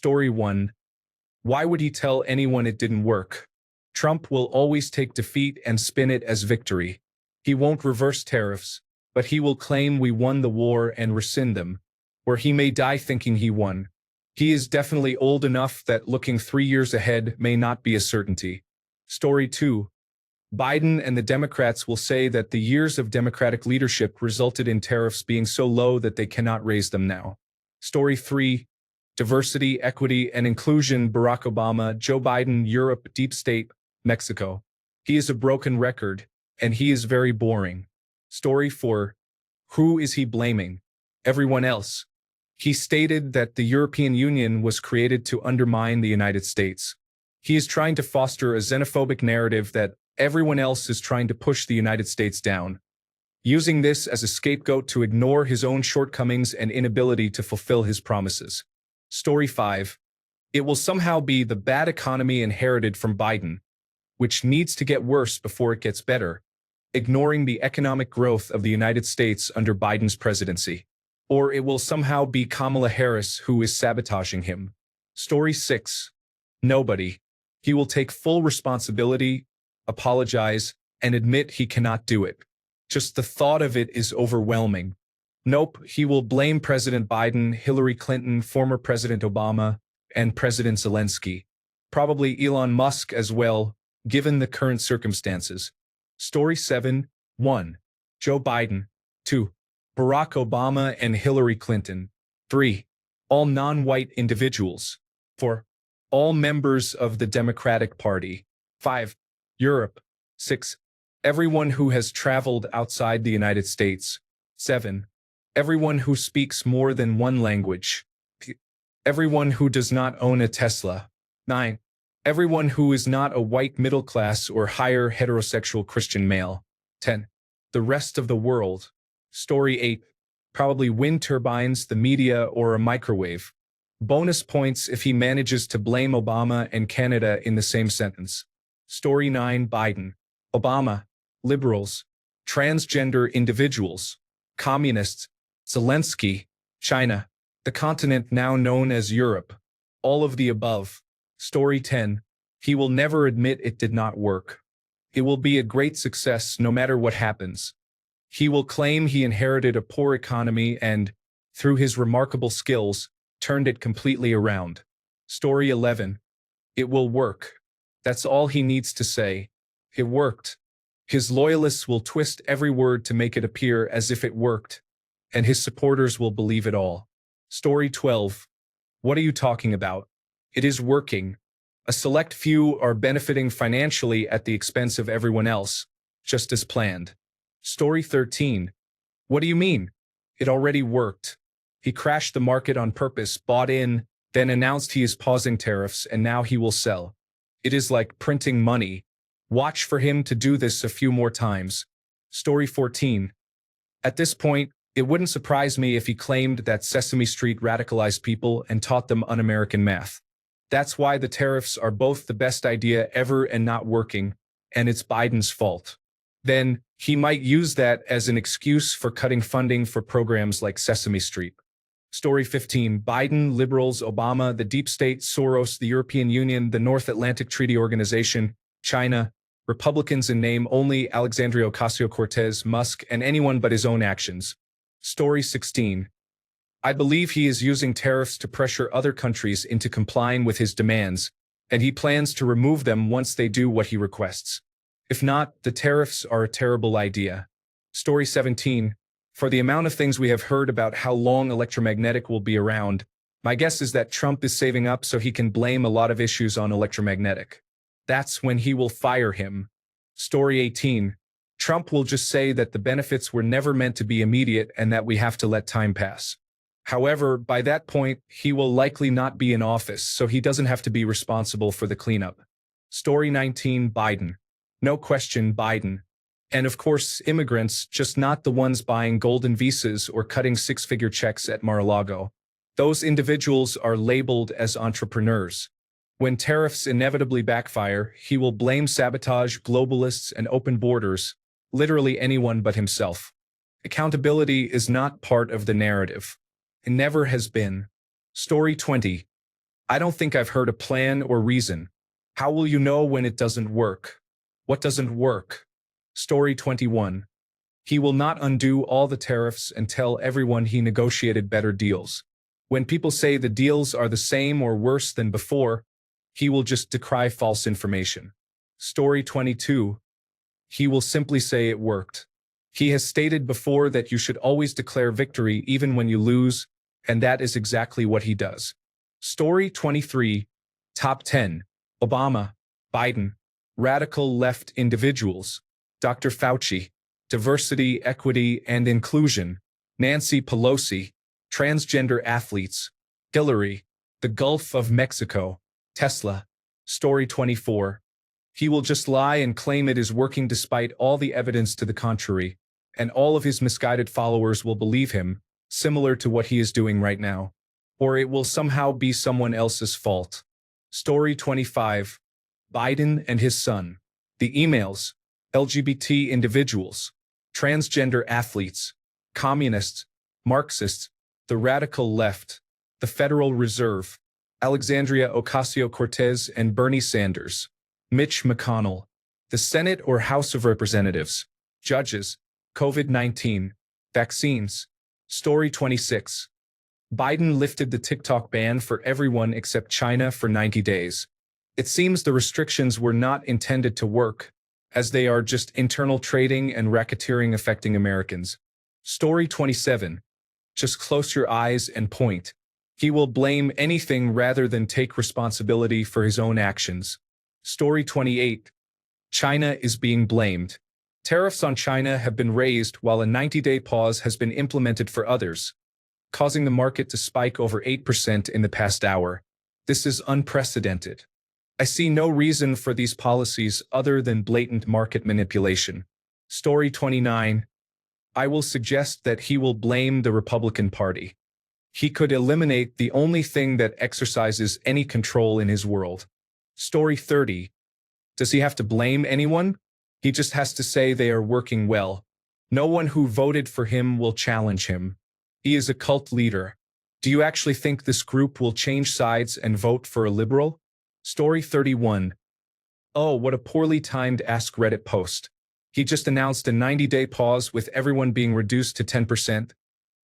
Story 1. Why would he tell anyone it didn't work? Trump will always take defeat and spin it as victory. He won't reverse tariffs, but he will claim we won the war and rescind them, or he may die thinking he won. He is definitely old enough that looking 3 years ahead may not be a certainty. Story 2. Biden and the Democrats will say that the years of Democratic leadership resulted in tariffs being so low that they cannot raise them now. Story 3. Diversity, equity, and inclusion. Barack Obama, Joe Biden, Europe, deep state, Mexico. He is a broken record, and he is very boring. Story 4. Who is he blaming? Everyone else. He stated that the European Union was created to undermine the United States. He is trying to foster a xenophobic narrative that everyone else is trying to push the United States down, using this as a scapegoat to ignore his own shortcomings and inability to fulfill his promises. Story 5. It will somehow be the bad economy inherited from Biden, which needs to get worse before it gets better, ignoring the economic growth of the United States under Biden's presidency. Or it will somehow be Kamala Harris who is sabotaging him. Story 6. Nobody. He will take full responsibility, apologize, and admit he cannot do it. Just the thought of it is overwhelming. Nope, he will blame President Biden, Hillary Clinton, former President Obama, and President Zelensky. Probably Elon Musk as well, given the current circumstances. Story 7. 1. Joe Biden. 2. Barack Obama and Hillary Clinton. 3. All non-white individuals. 4. All members of the Democratic Party. 5. Europe. 6. Everyone who has traveled outside the United States. 7. Everyone who speaks more than one language. Everyone who does not own a Tesla. 9. Everyone who is not a white middle-class or higher heterosexual Christian male. 10. The rest of the world. Story 8. Probably wind turbines, the media, or a microwave. Bonus points if he manages to blame Obama and Canada in the same sentence. Story 9. Biden. Obama. Liberals. Transgender individuals. Communists. Zelensky. China. The continent now known as Europe. All of the above. Story 10. He will never admit it did not work. It will be a great success no matter what happens. He will claim he inherited a poor economy and, through his remarkable skills, turned it completely around. Story 11. It will work. That's all he needs to say. It worked. His loyalists will twist every word to make it appear as if it worked, and his supporters will believe it all. Story 12. What are you talking about? It is working. A select few are benefiting financially at the expense of everyone else, just as planned. Story 13. What do you mean? It already worked. He crashed the market on purpose, bought in, then announced he is pausing tariffs, and now he will sell. It is like printing money. Watch for him to do this a few more times. Story 14. At this point, it wouldn't surprise me if he claimed that Sesame Street radicalized people and taught them un-American math. That's why the tariffs are both the best idea ever and not working, and it's Biden's fault. Then, he might use that as an excuse for cutting funding for programs like Sesame Street. Story 15. Biden, liberals, Obama, the deep state, Soros, the European Union, the North Atlantic Treaty Organization, China, Republicans in name only, Alexandria Ocasio-Cortez, Musk, and anyone but his own actions. Story 16. I believe he is using tariffs to pressure other countries into complying with his demands, and he plans to remove them once they do what he requests. If not, the tariffs are a terrible idea. Story 17. For the amount of things we have heard about how long electromagnetic will be around, my guess is that Trump is saving up so he can blame a lot of issues on electromagnetic. That's when he will fire him. Story 18. Trump will just say that the benefits were never meant to be immediate and that we have to let time pass. However, by that point, he will likely not be in office, so he doesn't have to be responsible for the cleanup. Story 19. Biden. No question, Biden. And of course, immigrants, just not the ones buying golden visas or cutting six-figure checks at Mar-a-Lago. Those individuals are labeled as entrepreneurs. When tariffs inevitably backfire, he will blame sabotage, globalists, and open borders, literally anyone but himself. Accountability is not part of the narrative. It never has been. Story 20. I don't think I've heard a plan or reason. How will you know when it doesn't work? What doesn't work? Story 21. He will not undo all the tariffs and tell everyone he negotiated better deals. When people say the deals are the same or worse than before, he will just decry false information. Story 22. He will simply say it worked. He has stated before that you should always declare victory even when you lose, and that is exactly what he does. Story 23. Top 10. Obama, Biden, radical left individuals, Dr. Fauci, diversity, equity, and inclusion, Nancy Pelosi, transgender athletes, Hillary, the Gulf of Mexico, Tesla. Story 24. He will just lie and claim it is working despite all the evidence to the contrary, and all of his misguided followers will believe him, similar to what he is doing right now. Or it will somehow be someone else's fault. Story 25. Biden and his son. The emails, LGBT individuals, transgender athletes, communists, Marxists, the radical left, the Federal Reserve, Alexandria Ocasio-Cortez and Bernie Sanders, Mitch McConnell, the Senate or House of Representatives, judges, COVID-19, vaccines. Story 26. Biden lifted the TikTok ban for everyone except China for 90 days. It seems the restrictions were not intended to work, as they are just internal trading and racketeering affecting Americans. Story 27. Just close your eyes and point. He will blame anything rather than take responsibility for his own actions. Story 28. China is being blamed. Tariffs on China have been raised while a 90-day pause has been implemented for others, causing the market to spike over 8% in the past hour. This is unprecedented. I see no reason for these policies other than blatant market manipulation. Story 29. I will suggest that he will blame the Republican Party. He could eliminate the only thing that exercises any control in his world. Story 30. Does he have to blame anyone? He just has to say they are working well. No one who voted for him will challenge him. He is a cult leader. Do you actually think this group will change sides and vote for a liberal? Story 31. Oh, what a poorly timed AskReddit post. He just announced a 90-day pause with everyone being reduced to 10%,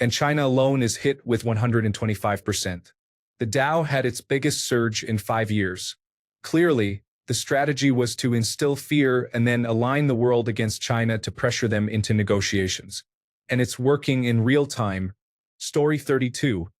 and China alone is hit with 125%. The Dow had its biggest surge in 5 years. Clearly, the strategy was to instill fear and then align the world against China to pressure them into negotiations. And it's working in real time. Story 32.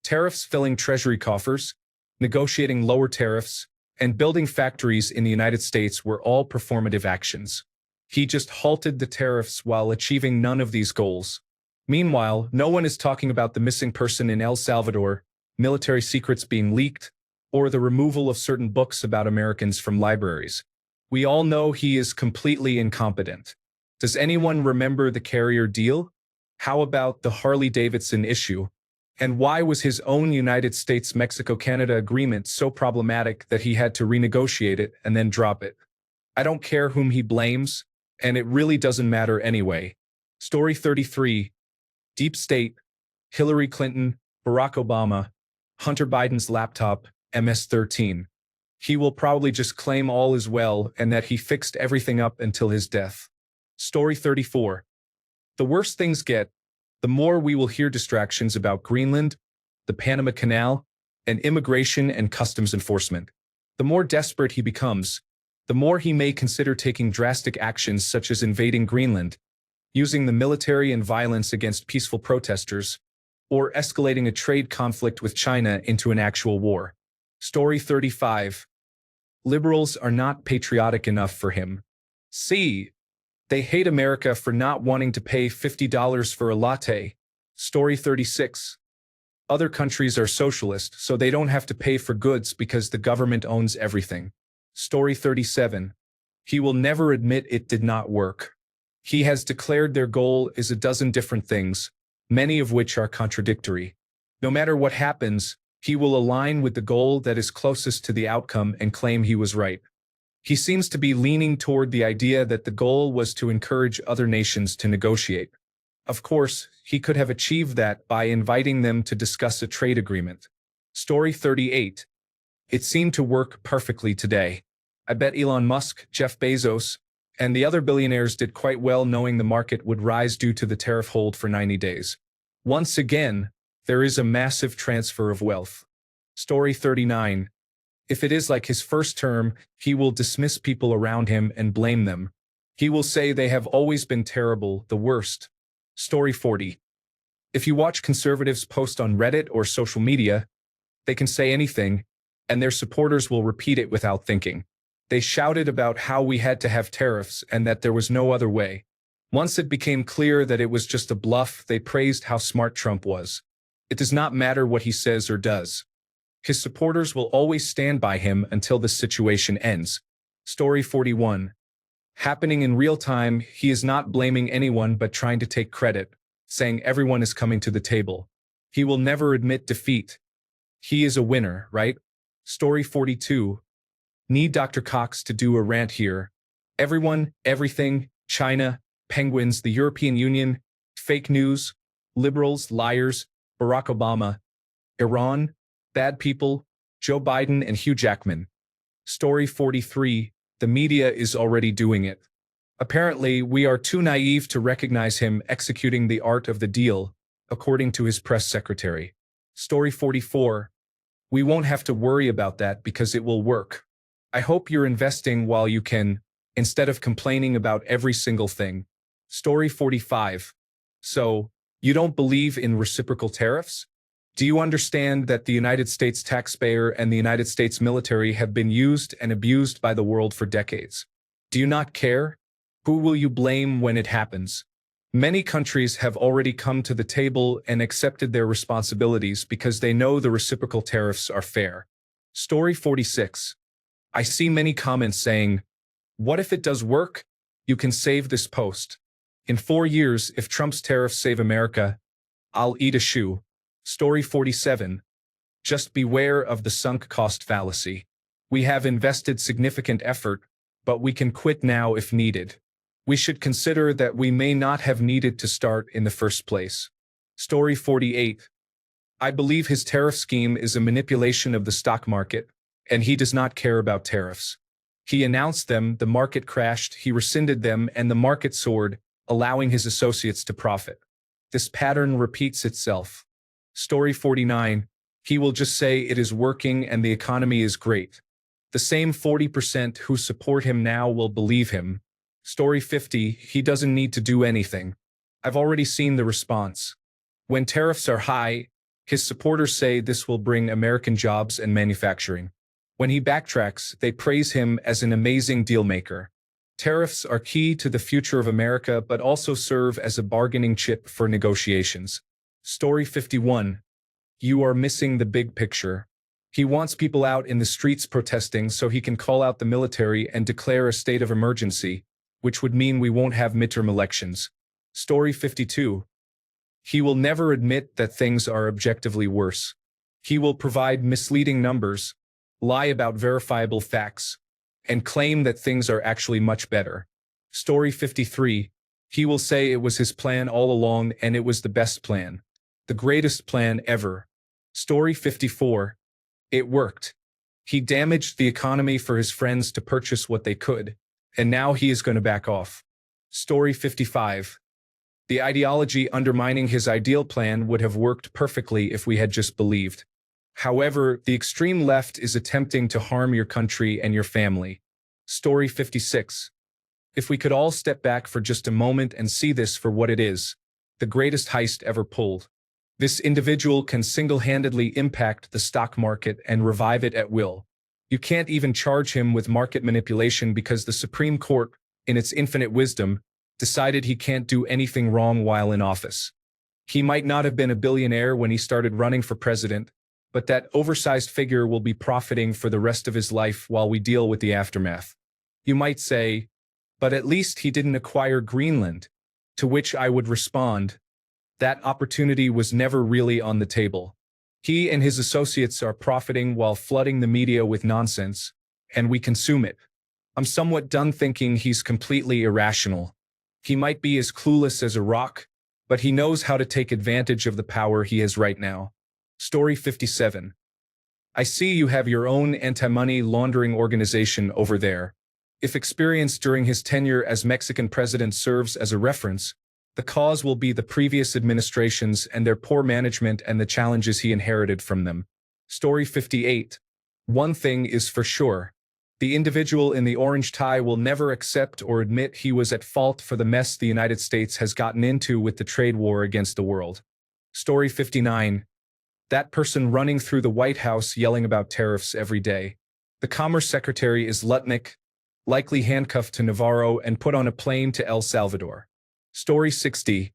Tariffs filling treasury coffers, negotiating lower tariffs, and building factories in the United States were all performative actions. He just halted the tariffs while achieving none of these goals. Meanwhile, no one is talking about the missing person in El Salvador, military secrets being leaked, or the removal of certain books about Americans from libraries. We all know he is completely incompetent. Does anyone remember the carrier deal? How about the Harley-Davidson issue? And why was his own United States-Mexico-Canada agreement so problematic that he had to renegotiate it and then drop it? I don't care whom he blames, and it really doesn't matter anyway. Story 33. Deep State, Hillary Clinton, Barack Obama, Hunter Biden's laptop, MS-13. He will probably just claim all is well and that he fixed everything up until his death. Story 34. The worse things get, the more we will hear distractions about Greenland, the Panama Canal, and immigration and customs enforcement. The more desperate he becomes, the more he may consider taking drastic actions such as invading Greenland, using the military and violence against peaceful protesters, or escalating a trade conflict with China into an actual war. Story 35. Liberals are not patriotic enough for him. See, they hate America for not wanting to pay $50 for a latte. Story 36. Other countries are socialist, so they don't have to pay for goods because the government owns everything. Story 37. He will never admit it did not work. He has declared their goal is a dozen different things, many of which are contradictory. No matter what happens, he will align with the goal that is closest to the outcome and claim he was right. He seems to be leaning toward the idea that the goal was to encourage other nations to negotiate. Of course, he could have achieved that by inviting them to discuss a trade agreement. Story 38. It seemed to work perfectly today. I bet Elon Musk, Jeff Bezos, and the other billionaires did quite well knowing the market would rise due to the tariff hold for 90 days. Once again, there is a massive transfer of wealth. Story 39. If it is like his first term, he will dismiss people around him and blame them. He will say they have always been terrible, the worst. Story 40. If you watch conservatives post on Reddit or social media, they can say anything, and their supporters will repeat it without thinking. They shouted about how we had to have tariffs and that there was no other way. Once it became clear that it was just a bluff, they praised how smart Trump was. It does not matter what he says or does. His supporters will always stand by him until the situation ends. Story 41. Happening in real time, he is not blaming anyone but trying to take credit, saying everyone is coming to the table. He will never admit defeat. He is a winner, right? Story 42. Need Dr. Cox to do a rant here. Everyone, everything, China, penguins, the European Union, fake news, liberals, liars, Barack Obama, Iran, bad people, Joe Biden and Hugh Jackman. Story 43. The media is already doing it. Apparently, we are too naive to recognize him executing the art of the deal, according to his press secretary. Story 44. We won't have to worry about that because it will work. I hope you're investing while you can, instead of complaining about every single thing. Story 45. So, you don't believe in reciprocal tariffs? Do you understand that the United States taxpayer and the United States military have been used and abused by the world for decades? Do you not care? Who will you blame when it happens? Many countries have already come to the table and accepted their responsibilities because they know the reciprocal tariffs are fair. Story 46. I see many comments saying, what if it does work? You can save this post. In 4 years, if Trump's tariffs save America, I'll eat a shoe. Story 47. Just beware of the sunk cost fallacy. We have invested significant effort, but we can quit now if needed. We should consider that we may not have needed to start in the first place. Story 48. I believe his tariff scheme is a manipulation of the stock market, and he does not care about tariffs. He announced them, the market crashed, he rescinded them, and the market soared, allowing his associates to profit. This pattern repeats itself. Story 49. He will just say it is working and the economy is great. The same 40% who support him now will believe him. Story 50. He doesn't need to do anything. I've already seen the response. When tariffs are high, his supporters say this will bring American jobs and manufacturing. When he backtracks, they praise him as an amazing dealmaker. Tariffs are key to the future of America but also serve as a bargaining chip for negotiations. Story 51. You are missing the big picture. He wants people out in the streets protesting so he can call out the military and declare a state of emergency, which would mean we won't have midterm elections. Story 52. He will never admit that things are objectively worse. He will provide misleading numbers, lie about verifiable facts, and claim that things are actually much better. Story 53. He will say it was his plan all along and it was the best plan. The greatest plan ever. Story 54. It worked. He damaged the economy for his friends to purchase what they could, and now he is going to back off. Story 55. The ideology undermining his ideal plan would have worked perfectly if we had just believed. However, the extreme left is attempting to harm your country and your family. Story 56. If we could all step back for just a moment and see this for what it is, the greatest heist ever pulled. This individual can single-handedly impact the stock market and revive it at will. You can't even charge him with market manipulation because the Supreme Court, in its infinite wisdom, decided he can't do anything wrong while in office. He might not have been a billionaire when he started running for president, but that oversized figure will be profiting for the rest of his life while we deal with the aftermath. You might say, but at least he didn't acquire Greenland, to which I would respond, that opportunity was never really on the table. He and his associates are profiting while flooding the media with nonsense, and we consume it. I'm somewhat done thinking he's completely irrational. He might be as clueless as a rock, but he knows how to take advantage of the power he has right now. Story 57. I see you have your own anti-money laundering organization over there. If experience during his tenure as Mexican president serves as a reference, the cause will be the previous administrations and their poor management and the challenges he inherited from them. Story 58. One thing is for sure. The individual in the orange tie will never accept or admit he was at fault for the mess the United States has gotten into with the trade war against the world. Story 59. That person running through the White House yelling about tariffs every day. The Commerce Secretary is Lutnick, likely handcuffed to Navarro and put on a plane to El Salvador. Story 60.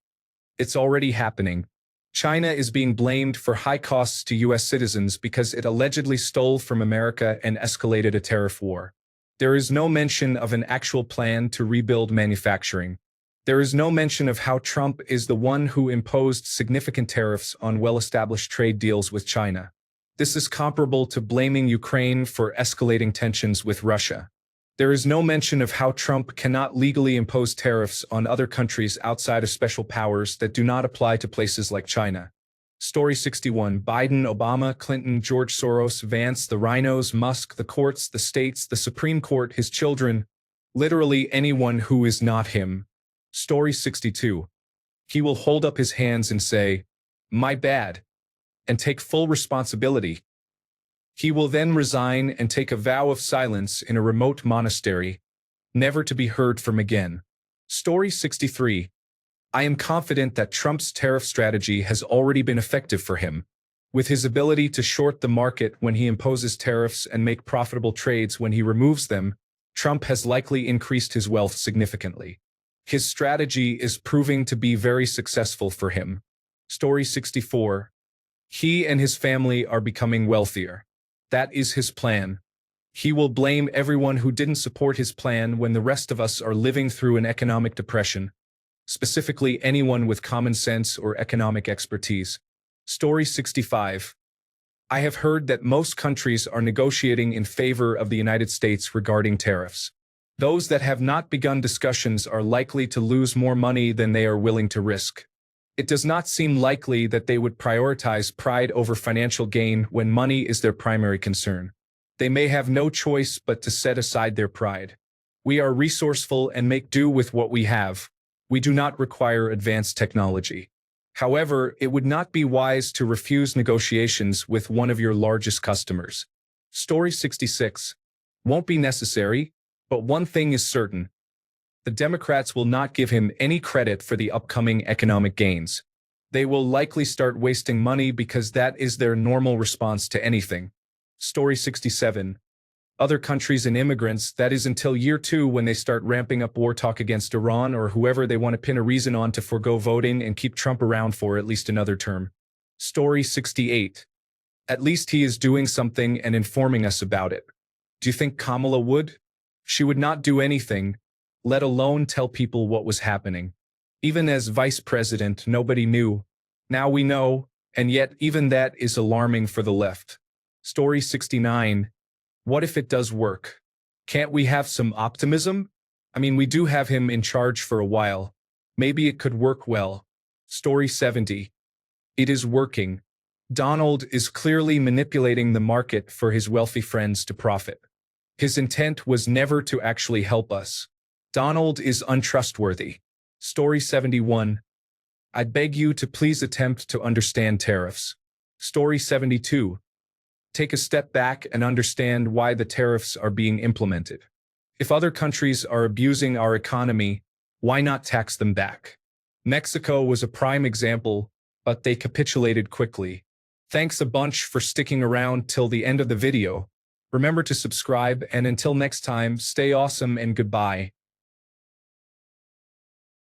It's already happening. China is being blamed for high costs to U.S. citizens because it allegedly stole from America and escalated a tariff war. There is no mention of an actual plan to rebuild manufacturing. There is no mention of how Trump is the one who imposed significant tariffs on well-established trade deals with China. This is comparable to blaming Ukraine for escalating tensions with Russia. There is no mention of how Trump cannot legally impose tariffs on other countries outside of special powers that do not apply to places like China. Story 61. Biden, Obama, Clinton, George Soros, Vance, the rhinos, Musk, the courts, the states, the Supreme Court, his children, literally anyone who is not him. Story 62. He will hold up his hands and say, "My bad," and take full responsibility. He will then resign and take a vow of silence in a remote monastery, never to be heard from again. Story 63. I am confident that Trump's tariff strategy has already been effective for him. With his ability to short the market when he imposes tariffs and make profitable trades when he removes them, Trump has likely increased his wealth significantly. His strategy is proving to be very successful for him. Story 64. He and his family are becoming wealthier. That is his plan. He will blame everyone who didn't support his plan when the rest of us are living through an economic depression, specifically anyone with common sense or economic expertise. Story 65. I have heard that most countries are negotiating in favor of the United States regarding tariffs. Those that have not begun discussions are likely to lose more money than they are willing to risk. It does not seem likely that they would prioritize pride over financial gain when money is their primary concern. They may have no choice but to set aside their pride. We are resourceful and make do with what we have. We do not require advanced technology. However, it would not be wise to refuse negotiations with one of your largest customers. Story 66. Won't be necessary, but one thing is certain. The Democrats will not give him any credit for the upcoming economic gains. They will likely start wasting money because that is their normal response to anything. Story 67. Other countries and immigrants, that is until year 2 when they start ramping up war talk against Iran or whoever they want to pin a reason on to forego voting and keep Trump around for at least another term. Story 68. At least he is doing something and informing us about it. Do you think Kamala would? She would not do anything, let alone tell people what was happening. Even as vice president, nobody knew. Now we know, and yet even that is alarming for the left. Story 69. What if it does work? Can't we have some optimism? I mean, we do have him in charge for a while. Maybe it could work well. Story 70. It is working. Donald is clearly manipulating the market for his wealthy friends to profit. His intent was never to actually help us. Donald is untrustworthy. Story 71. I beg you to please attempt to understand tariffs. Story 72. Take a step back and understand why the tariffs are being implemented. If other countries are abusing our economy, why not tax them back? Mexico was a prime example, but they capitulated quickly. Thanks a bunch for sticking around till the end of the video. Remember to subscribe, and until next time, stay awesome and goodbye.